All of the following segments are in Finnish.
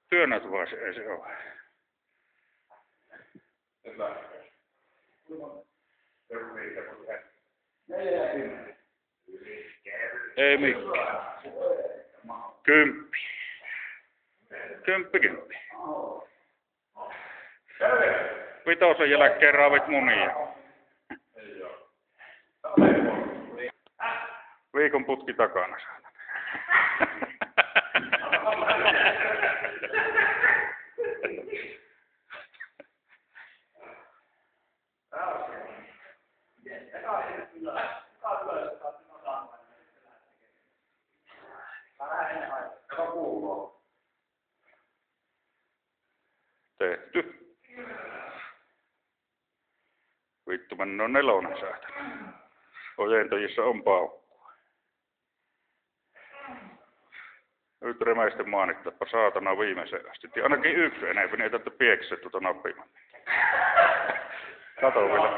Työnnät vaan se, ei se ole. Ei mikään. 10. 10. Vitosen jälkeen raavit munia. Viikon putki takana saatan. Tehty. Vittu, mennä on 4 saatana. Ojentajissa on paukkua. Nyt remäisten maanittapa saatana viimeiseen asti. Ja ainakin yksi enemmän, niin ei tarvitse piekseä tuota nappimaan. Kato vielä.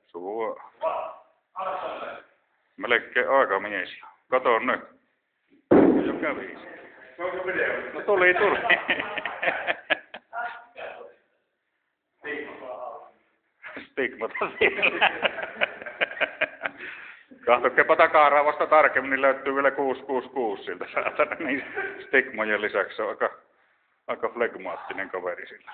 Sua. Melkein aikamies. Kato nyt. Jo kävi. No tuli. Stigmata siellä. Katsokepa takaraa vasta tarkemmin, niin löytyy vielä 666 siltä saatana. Niin stigmojen lisäksi se on aika flegmaattinen kaveri sillä.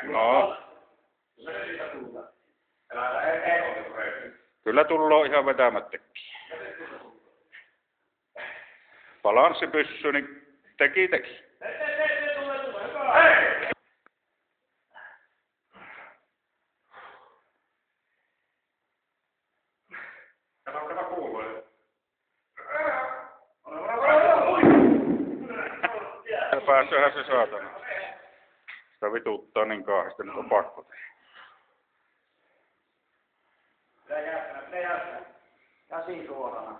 No. Kyllä tullaan ihan vetämättäkin. Balanssi pyssyy, niin teki. Ja päässehän se saatana. Sitä vituttaa niin kahdesta, nyt on pakko tehdä. Käsi suorana.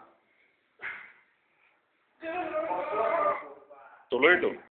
Tuli.